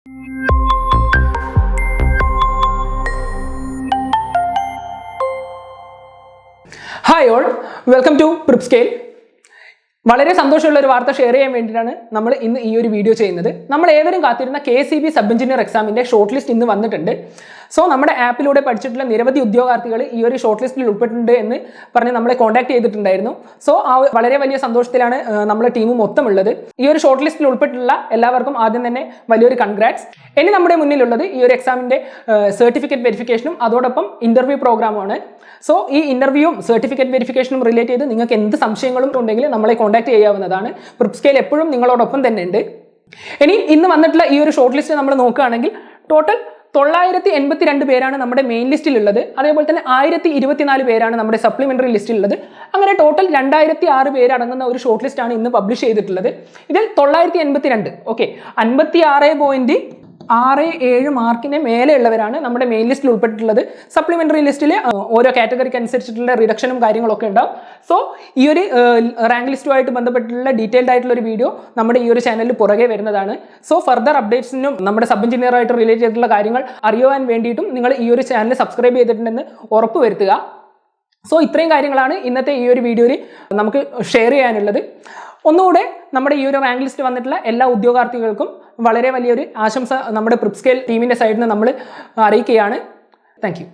Hi all, welcome to Prepscale. വളരെ സന്തോഷമുള്ള ഒരു വാർത്ത ഷെയർ ചെയ്യാൻ വേണ്ടിയിട്ടാണ് നമ്മൾ ഇന്ന് ഈ ഒരു വീഡിയോ ചെയ്യുന്നത്. നമ്മൾ ഏവരും കാത്തിരുന്ന KSEB സബ് എഞ്ചിനീയർ എക്സാമിന്റെ ഷോർട്ട് ലിസ്റ്റ് ഇന്ന് വന്നിട്ടുണ്ട്. സോ നമ്മുടെ ആപ്പിലൂടെ പഠിച്ചിട്ടുള്ള നിരവധി ഉദ്യോഗാർത്ഥികൾ ഈ ഒരു ഷോർട്ട് ലിസ്റ്റിൽ ഉൾപ്പെട്ടിട്ടുണ്ട് എന്ന് പറഞ്ഞ് നമ്മളെ കോൺടാക്ട് ചെയ്തിട്ടുണ്ടായിരുന്നു. സോ ആ വളരെ വലിയ സന്തോഷത്തിലാണ് നമ്മുടെ ടീം മൊത്തം ഉള്ളത്. ഈ ഒരു ഷോർട്ട് ലിസ്റ്റിൽ ഉൾപ്പെട്ടിട്ടുള്ള എല്ലാവർക്കും ആദ്യം തന്നെ വലിയൊരു കൺഗ്രാറ്റ്സ്. ഇനി നമ്മുടെ മുന്നിലുള്ളത് ഈ ഒരു എക്സാമിന്റെ സർട്ടിഫിക്കറ്റ് വെരിഫിക്കേഷനും അതോടൊപ്പം ഇന്റർവ്യൂ പ്രോഗ്രാമുമാണ്. സോ ഈ ഇന്റർവ്യൂവും സർട്ടിഫിക്കറ്റ് വെരിഫിക്കേഷനും റിലേറ്റ് ചെയ്ത് നിങ്ങൾക്ക് എന്ത് സംശയങ്ങളും ഉണ്ടെങ്കിൽ നമ്മളെ കോൺടാക്ട് ചെയ്യാവുന്നതാണ്. പ്രിപ്സ്കെയിൽ എപ്പോഴും നിങ്ങളോടൊപ്പം തന്നെ ഉണ്ട്. ഇന്ന് വന്നിട്ടുള്ള ഈ ഒരു ഷോർട്ട് ലിസ്റ്റ് നമ്മൾ നോക്കുകയാണെങ്കിൽ ടോട്ടൽ 982 പേരാണ് നമ്മുടെ മെയിൻ ലിസ്റ്റിലുള്ളത്. അതേപോലെ തന്നെ 1024 പേരാണ് നമ്മുടെ സപ്ലിമെന്ററി ലിസ്റ്റിലുള്ളത്. അങ്ങനെ ടോട്ടൽ 2006 പേരടങ്ങുന്ന ഒരു ഷോർട്ട് ലിസ്റ്റ് ആണ് ഇന്ന് പബ്ലിഷ് ചെയ്തിട്ടുള്ളത്. ഇതിൽ 982 ഓക്കെ 56.67 മാർക്കിന് മേലെയുള്ളവരാണ് നമ്മുടെ മെയിൻ ലിസ്റ്റിൽ ഉൾപ്പെട്ടിട്ടുള്ളത്. സപ്ലിമെന്ററി ലിസ്റ്റിൽ ഓരോ കാറ്റഗറിക്ക് അനുസരിച്ചിട്ടുള്ള റിഡക്ഷനും കാര്യങ്ങളൊക്കെ ഉണ്ടാവും. സോ ഈ ഒരു റാങ്ക് ലിസ്റ്റുമായിട്ട് ബന്ധപ്പെട്ടിട്ടുള്ള ഡീറ്റെയിൽഡ് ആയിട്ടുള്ള ഒരു വീഡിയോ നമ്മുടെ ഈ ഒരു ചാനലിൽ പുറകെ വരുന്നതാണ്. സോ ഫർദർ അപ്ഡേറ്റ്സിനും നമ്മുടെ സബ് എഞ്ചിനീയർ ആയിട്ട് റിലേറ്റ് ചെയ്തിട്ടുള്ള കാര്യങ്ങൾ അറിയുവാൻ വേണ്ടിയിട്ടും നിങ്ങൾ ഈ ഒരു ചാനൽ സബ്സ്ക്രൈബ് ചെയ്തിട്ടുണ്ടെന്ന് ഉറപ്പുവരുത്തുക. സോ ഇത്രയും കാര്യങ്ങളാണ് ഇന്നത്തെ ഈ ഒരു വീഡിയോയിൽ നമുക്ക് ഷെയർ ചെയ്യാനുള്ളത്. ഒന്നുകൂടെ നമ്മുടെ ഈ ഒരു റാങ്ക് ലിസ്റ്റ് വന്നിട്ടുള്ള എല്ലാ ഉദ്യോഗാർത്ഥികൾക്കും വളരെ വലിയൊരു ആശംസ നമ്മുടെ പ്രിപ്സ്കെയിൽ ടീമിന്റെ സൈഡിൽ നിന്ന് നമ്മൾ അറിയിക്കുകയാണ്. Thank you.